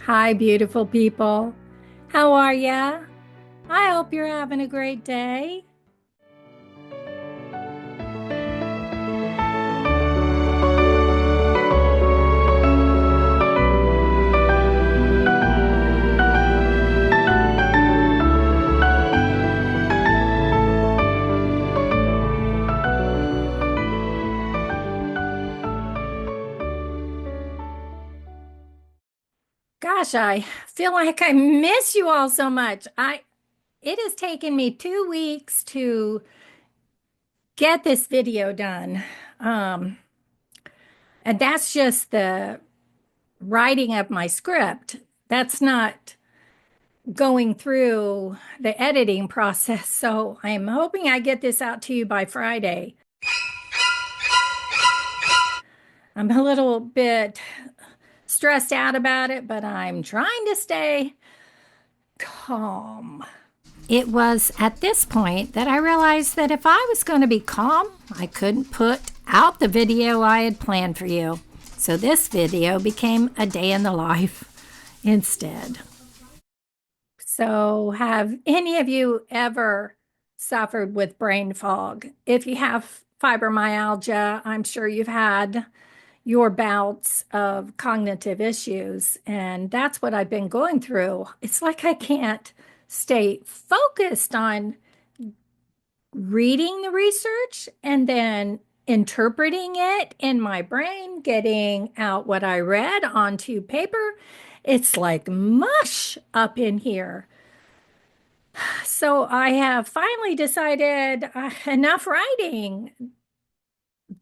Hi, beautiful people. How are ya? I hope you're having a great day. Gosh, I feel like I miss you all so much. It has taken me 2 weeks to get this video done. Um, and that's just the writing of my script. That's not going through the editing process. So I'm hoping I get this out to you by Friday. I'm a little bit stressed out about it, but I'm trying to stay calm. It was at this point that I realized that if I was going to be calm, I couldn't put out the video I had planned for you. So this video became a day in the life instead. So, have any of you ever suffered with brain fog? If you have fibromyalgia, I'm sure you've had your bouts of cognitive issues. And that's what I've been going through. It's like I can't stay focused on reading the research and then interpreting it in my brain, getting out what I read onto paper. It's like mush up in here. So I have finally decided enough writing.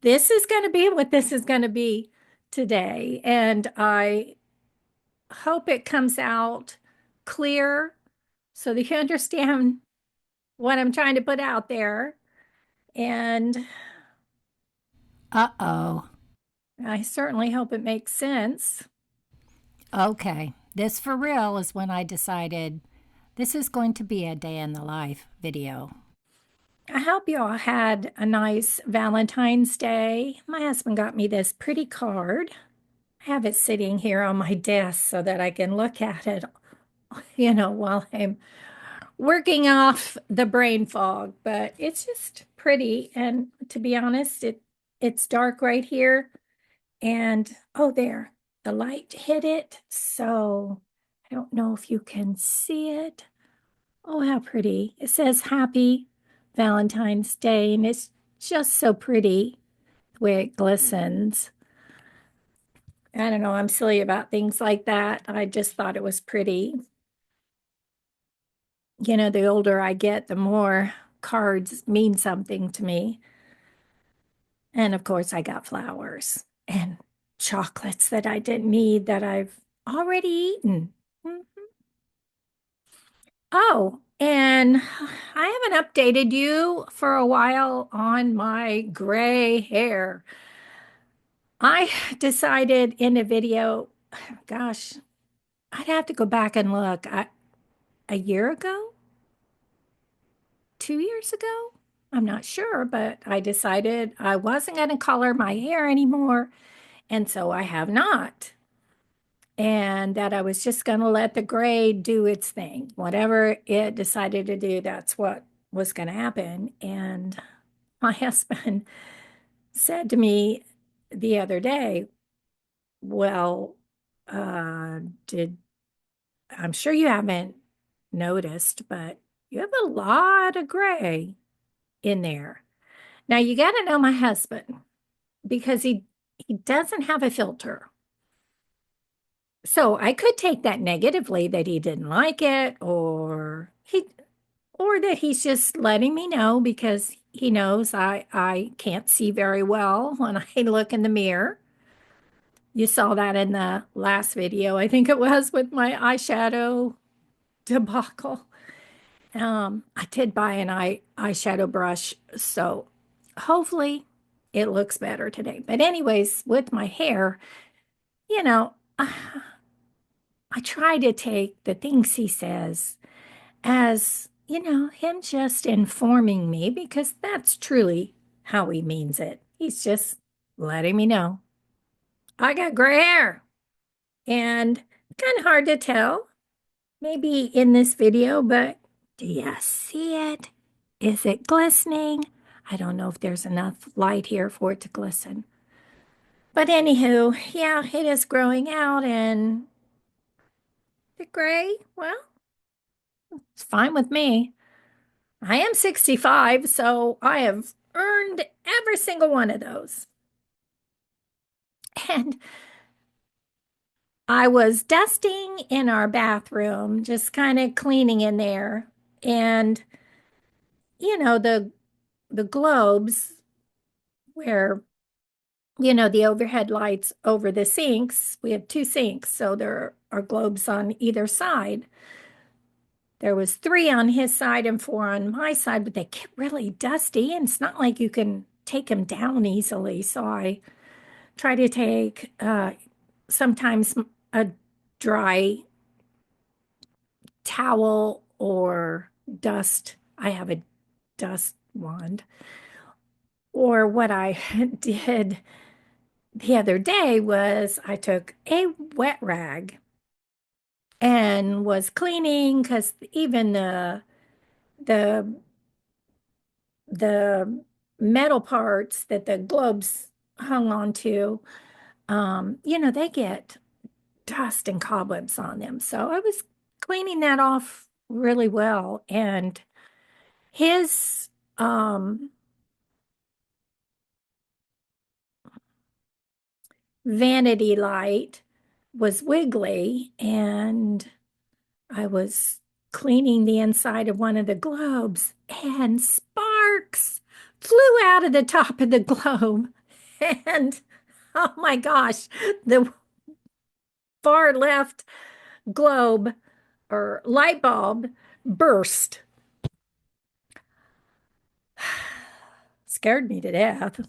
This is going to be what this is going to be today. And I hope it comes out clear so that you understand what I'm trying to put out there. And uh-oh, I certainly hope it makes sense. Okay, this for real is when I decided this is going to be a day in the life video. I hope you all had a nice Valentine's Day. My husband got me this pretty card. I have it sitting here on my desk so that I can look at it, while I'm working off the brain fog. But it's just pretty. And to be honest, it's dark right here. And oh, there, the light hit it. So I don't know if you can see it. Oh, how pretty. It says Happy Valentine's Day, and it's just so pretty the way it glistens. I don't know, I'm silly about things like that. I just thought it was pretty. The older I get, the more cards mean something to me. And of course, I got flowers and chocolates that I didn't need that I've already eaten. Mhm. Oh, and I haven't updated you for a while on my gray hair. I decided in a video, gosh, I'd have to go back and look. A year ago, 2 years ago, I'm not sure, but I decided I wasn't going to color my hair anymore. And so I have not. And that I was just going to let the gray do its thing. Whatever it decided to do, that's what was going to happen. And my husband said to me the other day, well, did I'm sure you haven't noticed, but you have a lot of gray in there. Now you got to know my husband because he doesn't have a filter. So I could take that negatively that he didn't like it or that he's just letting me know because he knows I can't see very well when I look in the mirror. You saw that in the last video, I think it was with my eyeshadow debacle. I did buy an eyeshadow brush, so hopefully it looks better today. But anyways, with my hair, you know, I, I try to take the things he says as, him just informing me because that's truly how he means it. He's just letting me know I got gray hair. And Kind of hard to tell, maybe in this video, but do you see it? Is it glistening? I don't know if there's enough light here for it to glisten. But anywho, yeah, it is growing out and the gray, well, it's fine with me. I am 65, so I have earned every single one of those. And I was dusting in our bathroom, just kind of cleaning in there. And the globes where the overhead lights over the sinks. We have two sinks, so there are globes on either side. There was three on his side and four on my side, but they get really dusty, and it's not like you can take them down easily. So I try to take sometimes a dry towel or dust. I have a dust wand. Or what I did the other day was I took a wet rag and was cleaning because even the the metal parts that the globes hung onto, they get dust and cobwebs on them. So I was cleaning that off really well. And his vanity light was wiggly, and I was cleaning the inside of one of the globes, and sparks flew out of the top of the globe. And oh my gosh, the far left globe or light bulb burst. Scared me to death.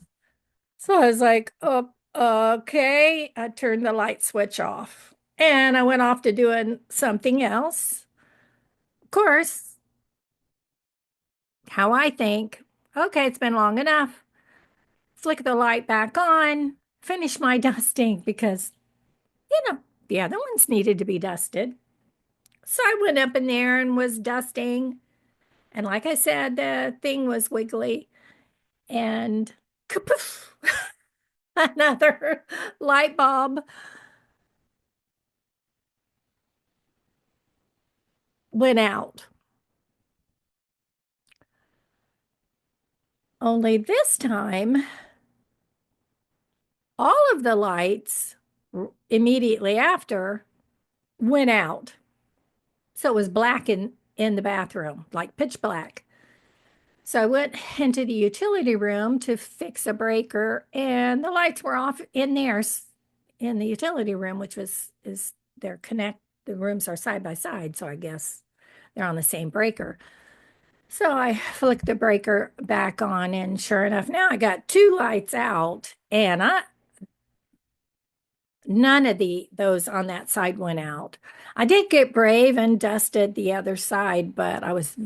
So I was like, oh, okay. I turned the light switch off and I went off to doing something else. Of course, how I think, okay, it's been long enough. Flick the light back on, finish my dusting because, the other ones needed to be dusted. So I went up in there and was dusting. And like I said, the thing was wiggly and kapoof, another light bulb went out. Only this time, all of the lights immediately after went out. So it was black in the bathroom, like pitch black. So I went into the utility room to fix a breaker, and the lights were off in there in the utility room, which is they're connect. The rooms are side by side, so I guess they're on the same breaker. So I flicked the breaker back on, and sure enough, now I got two lights out, and none of those on that side went out. I did get brave and dusted the other side, but I was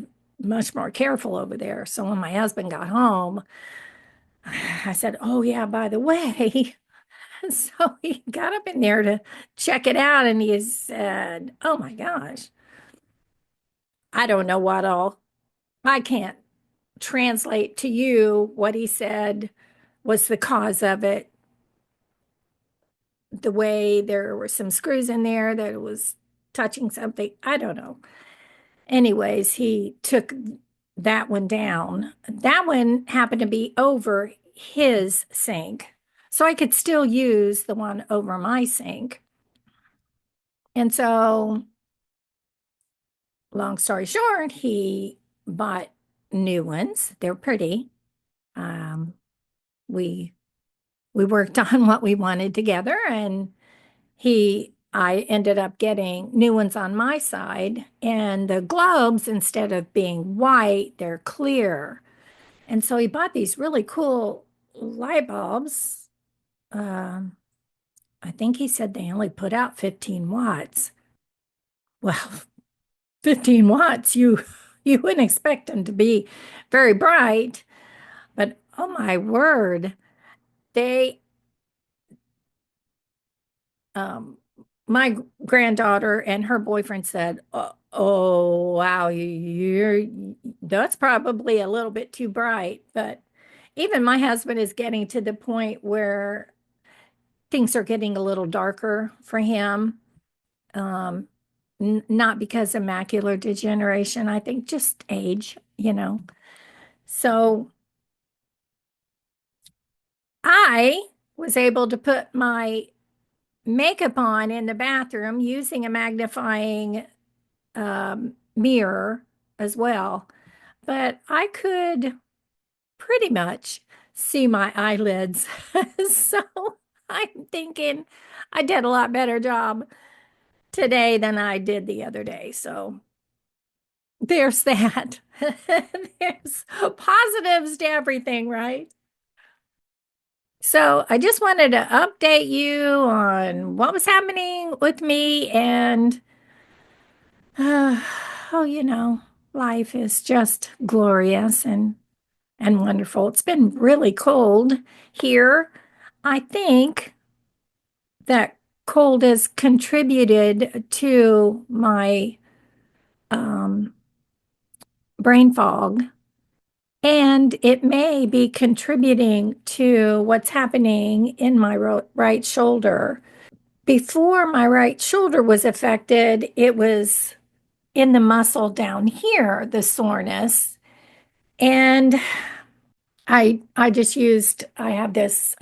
much more careful over there. So when my husband got home, I said, "Oh yeah, by the way." So he got up in there to check it out, and he said, "Oh my gosh, I don't know what all. I can't translate to you what he said was the cause of it. The way there were some screws in there that it was touching something. I don't know." Anyways, he took that one down. That one happened to be over his sink. So I could still use the one over my sink. And so, long story short, he bought new ones. They're pretty. Um, we we worked on what we wanted together, and I ended up getting new ones on my side, and the globes, instead of being white, they're clear. And so he bought these really cool light bulbs. Um, I think he said they only put out 15 watts. Well, 15 watts, you wouldn't expect them to be very bright, but oh my word, they um my granddaughter and her boyfriend said, "Oh, wow, that's probably a little bit too bright." But even my husband is getting to the point where things are getting a little darker for him. Um, Not because of macular degeneration, I think just age. So I was able to put my makeup on in the bathroom using a magnifying mirror as well. But I could pretty much see my eyelids. So I'm thinking I did a lot better job today than I did the other day. So there's that. There's positives to everything, right? So I just wanted to update you on what was happening with me and uh, oh, life is just glorious and wonderful. It's been really cold here. I think that cold has contributed to my um, brain fog, and it may be contributing to what's happening in my right shoulder. Before my right shoulder was affected, it was in the muscle down here, the soreness. And I have this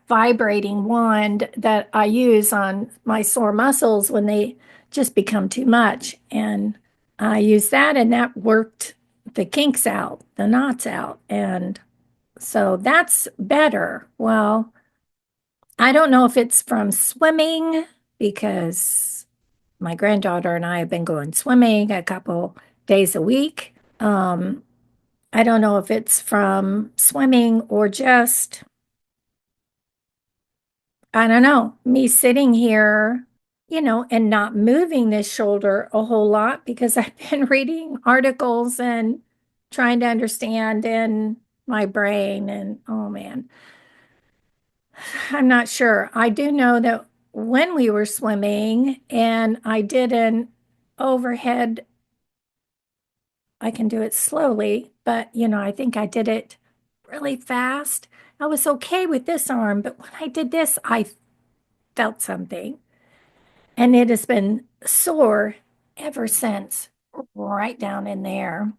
vibrating wand that I use on my sore muscles when they just become too much. And I use that and that worked the kinks out, the knots out. And so that's better. Well, I don't know if it's from swimming because my granddaughter and I have been going swimming a couple days a week. I don't know if it's from swimming or just, I don't know, me sitting here, and not moving this shoulder a whole lot because I've been reading articles and trying to understand in my brain. And oh man, I'm not sure. I do know that when we were swimming and I did an overhead, I can do it slowly, but I think I did it really fast. I was okay with this arm, but when I did this, I felt something. And it has been sore ever since, right down in there.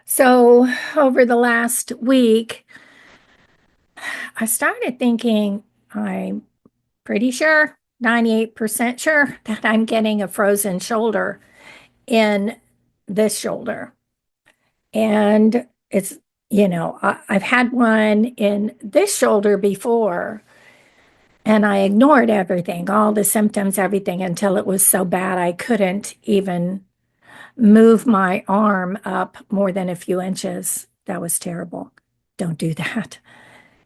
So over the last week, I started thinking, I'm pretty sure, 98% sure that I'm getting a frozen shoulder in this shoulder. And I've had one in this shoulder before, and I ignored everything, all the symptoms, everything, until it was so bad I couldn't even move my arm up more than a few inches. That was terrible. Don't do that.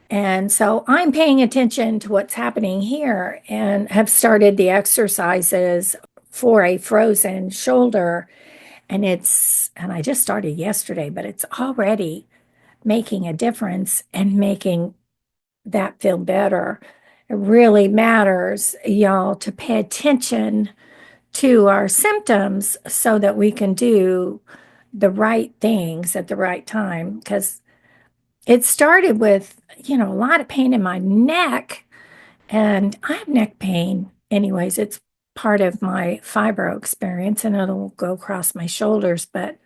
And so I'm paying attention to what's happening here and have started the exercises for a frozen shoulder. And I just started yesterday, but it's already making a difference and making that feel better. It really matters, y'all, to pay attention to our symptoms so that we can do the right things at the right time. Because it started with, a lot of pain in my neck, and I have neck pain. Anyways, it's part of my fibro experience and it'll go across my shoulders. But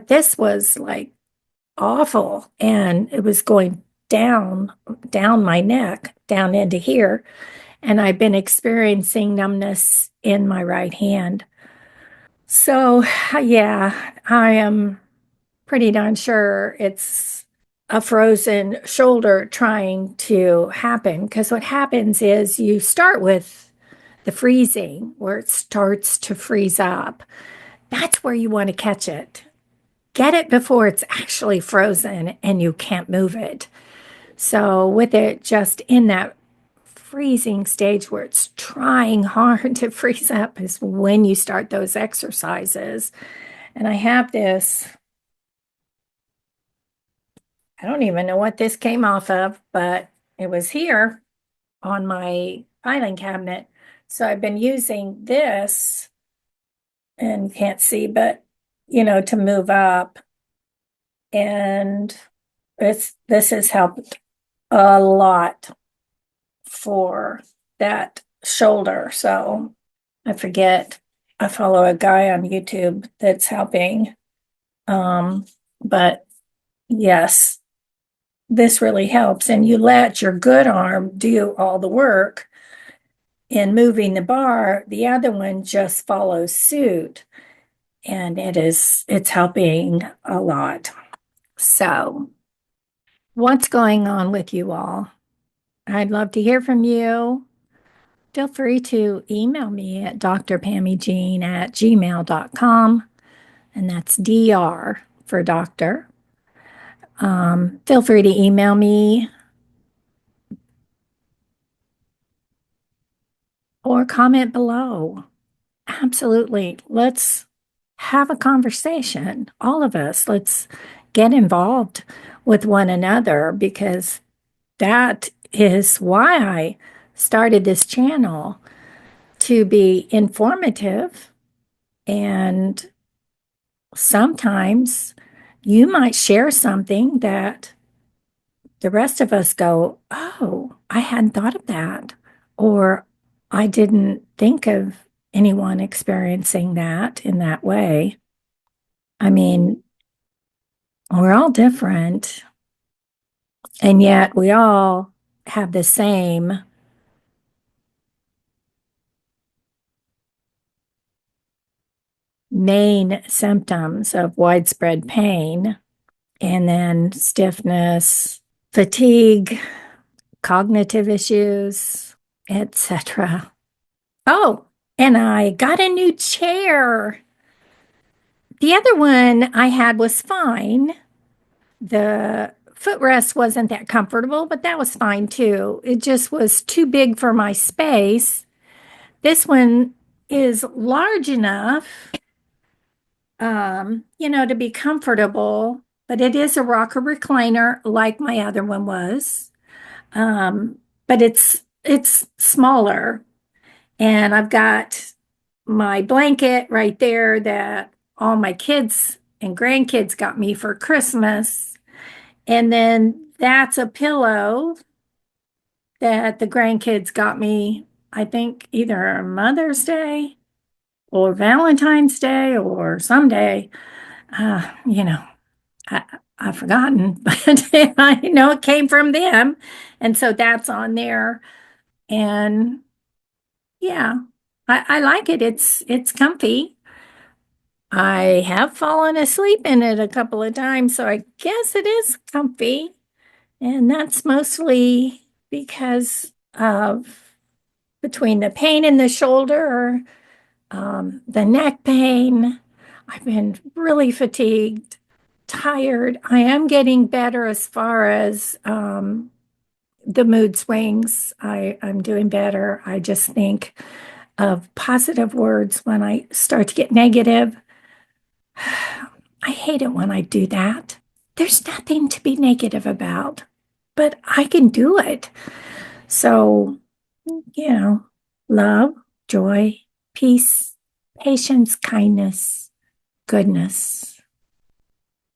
this was like awful. And it was going down my neck, down into here. And I've been experiencing numbness in my right hand. So, yeah, I am pretty darn sure it's a frozen shoulder trying to happen. Because what happens is you start with the freezing, where it starts to freeze up. That's where you want to catch it. Get it before it's actually frozen and you can't move it. So, with it just in that freezing stage where it's trying hard to freeze up is when you start those exercises. And I have this, I don't even know what this came off of, but it was here on my filing cabinet. So I've been using this, and you can't see, but to move up. And this has helped a lot for that shoulder. So I forget, I follow a guy on YouTube that's helping. But yes, this really helps. And you let your good arm do all the work in moving the bar. The other one just follows suit. And it's helping a lot. So, what's going on with you all? I'd love to hear from you. Feel free to email me at drpammyjean@gmail.com, and that's DR for doctor. Feel free to email me or comment below. Absolutely. Let's have a conversation. All of us, let's get involved with one another, because that is why I started this channel, to be informative. And sometimes you might share something that the rest of us go, oh, I hadn't thought of that. Or I didn't think of anyone experiencing that in that way. I mean, we're all different, and yet we all have the same main symptoms of widespread pain, and then stiffness, fatigue, cognitive issues, etc. Oh, and I got a new chair. The other one I had was fine. The footrest wasn't that comfortable, but that was fine too. It just was too big for my space. This one is large enough, to be comfortable, but it is a rocker recliner like my other one was. But it's smaller, and I've got my blanket right there that all my kids and grandkids got me for Christmas. And then that's a pillow that the grandkids got me, I think, either Mother's Day or Valentine's Day or someday. Uh, you know, I, I've forgotten, but I know it came from them. And so that's on there. And yeah, I like it. It's comfy. I have fallen asleep in it a couple of times, so I guess it is comfy. And that's mostly because of between the pain in the shoulder, the neck pain. I've been really fatigued, tired. I am getting better as far as the mood swings. I'm doing better. I just think of positive words when I start to get negative. I hate it when I do that. There's nothing to be negative about, but I can do it. So, you know, love, joy, peace, patience, kindness, goodness,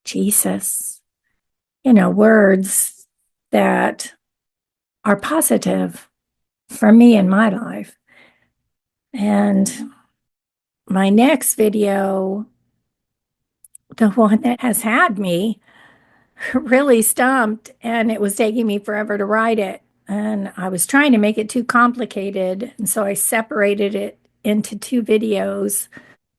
Jesus, words that are positive for me in my life. And my next video, the one that has had me really stumped, and it was taking me forever to write it. And I was trying to make it too complicated. And so I separated it into two videos.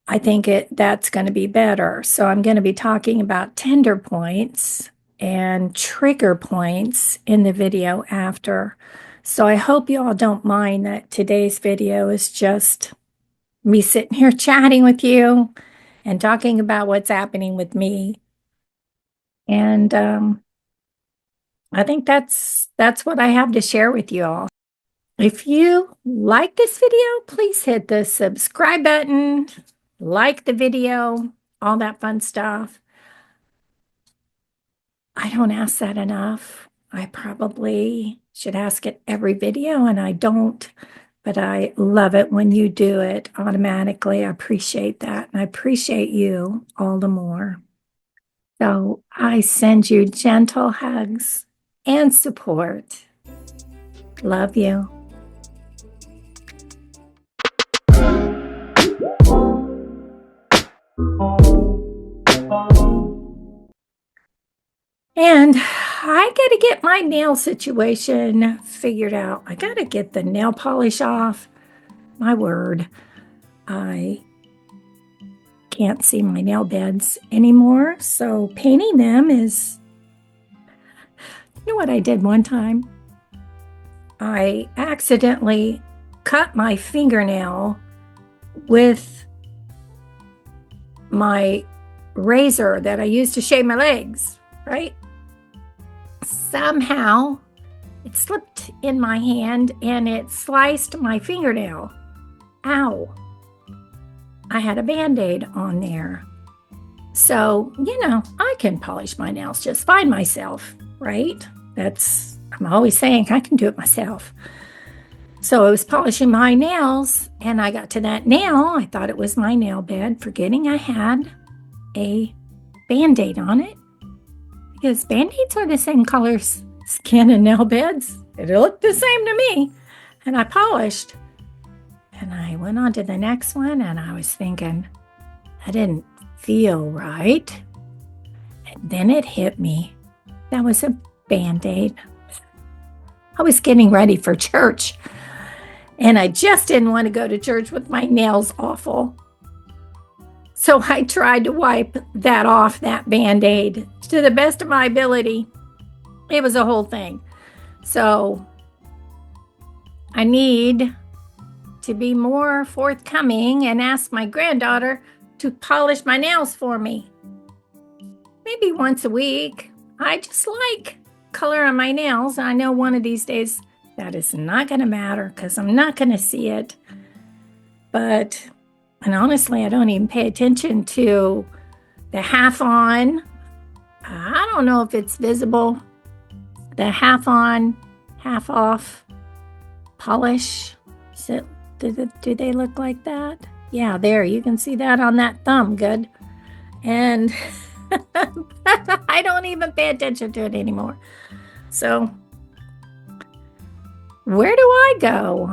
I think that's going to be better. So I'm going to be talking about tender points and trigger points in the video after. So I hope you all don't mind that today's video is just me sitting here chatting with you and talking about what's happening with me. And I think that's what I have to share with you all. If you like this video, please hit the subscribe button, like the video, all that fun stuff. I don't ask that enough. I probably should ask it every video, and I don't. but I love it when you do it automatically. I appreciate that. And I appreciate you all the more. So I send you gentle hugs and support. Love you. And I got to get my nail situation figured out. I got to get the nail polish off. My word, I can't see my nail beds anymore. So painting them is, you know what I did one time? I accidentally cut my fingernail with my razor that I use to shave my legs, right? Somehow it slipped in my hand and it sliced my fingernail. Ow. I had a Band-Aid on there. So, I can polish my nails just fine myself, right? I'm always saying I can do it myself. So I was polishing my nails and I got to that nail. I thought it was my nail bed, forgetting I had a Band-Aid on it. Because Band-Aids are the same color skin and nail beds. It looked the same to me. And I polished. And I went on to the next one and I was thinking, that didn't feel right. And then it hit me. That was a Band-Aid. I was getting ready for church. And I just didn't want to go to church with my nails awful. So I tried to wipe that off, that Band-Aid, to the best of my ability. It was a whole thing. So I need to be more forthcoming and ask my granddaughter to polish my nails for me. Maybe once a week. I just like color on my nails. I know one of these days that is not going to matter because I'm not going to see it. And honestly, I don't even pay attention to the half on. I don't know if it's visible. The half on, half off polish. Do they look like that? Yeah, there, you can see that on that thumb. Good. And I don't even pay attention to it anymore. So where do I go?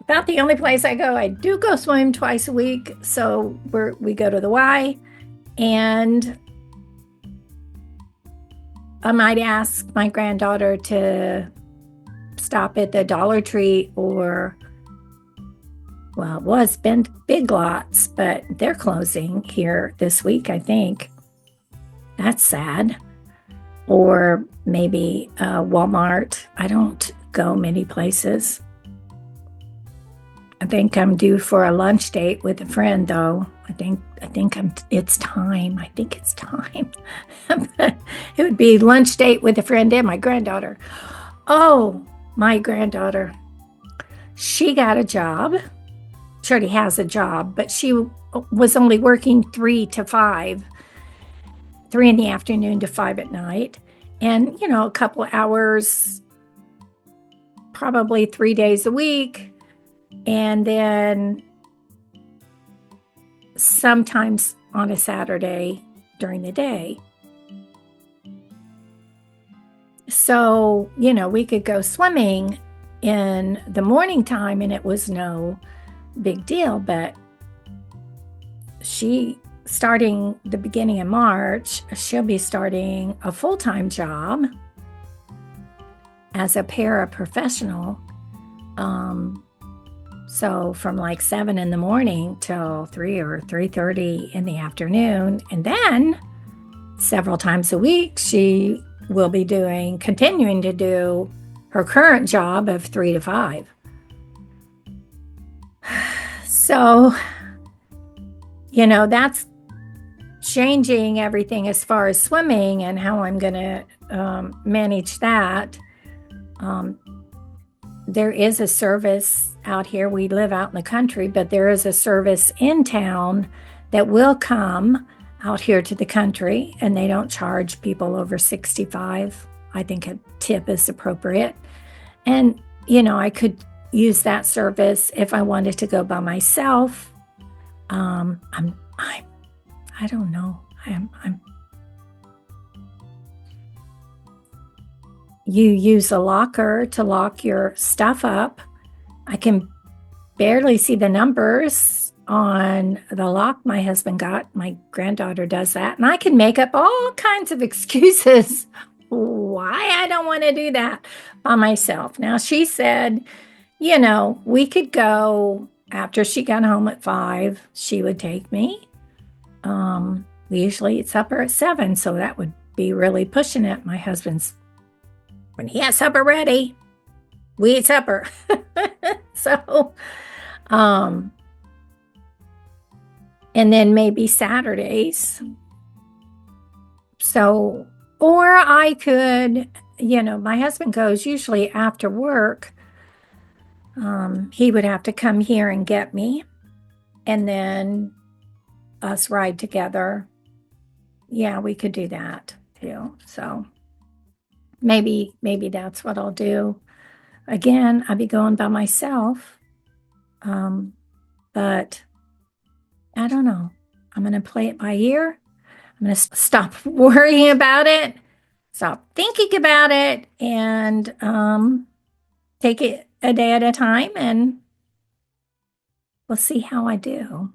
About the only place I go. I do go swim twice a week. So we go to the Y, and I might ask my granddaughter to stop at the Dollar Tree or, well, it was Big Lots, but they're closing here this week, I think. That's sad. Or maybe Walmart. I don't go many places. I think I'm due for a lunch date with a friend, though. It's time. I think it's time. It would be lunch date with a friend and my granddaughter. Oh, my granddaughter. She got a job. She already has a job, but she was only working 3 to 5, 3 in the afternoon to 5 at night. And, a couple hours, probably 3 days a week. And then sometimes on a Saturday during the day. So, we could go swimming in the morning time and it was no big deal. But starting the beginning of March, she'll be starting a full-time job as a paraprofessional. So from like 7 in the morning till 3 or 3:30 in the afternoon. And then several times a week, she will be continuing to do her current job of 3 to 5. So, that's changing everything as far as swimming and how I'm going to manage that. There is a service out here. We live out in the country, but there is a service in town that will come out here to the country, and they don't charge people over 65. I think a tip is appropriate. And, I could, use that service. If I wanted to go by myself, I don't know. You use a locker to lock your stuff up. I can barely see the numbers on the lock my husband got. My granddaughter does that. And I can make up all kinds of excuses why I don't want to do that by myself. Now, she said, we could go after she got home at 5, she would take me. We usually eat supper at 7, so that would be really pushing it. My husband's, when he has supper ready, we eat supper. So, and then maybe Saturdays. So, or I could, my husband goes usually after work. He would have to come here and get me, and then us ride together. Yeah, we could do that too. So maybe that's what I'll do. Again, I'll be going by myself. But I don't know. I'm going to play it by ear. I'm going to stop worrying about it, stop thinking about it, and take it a day at a time, and we'll see how I do.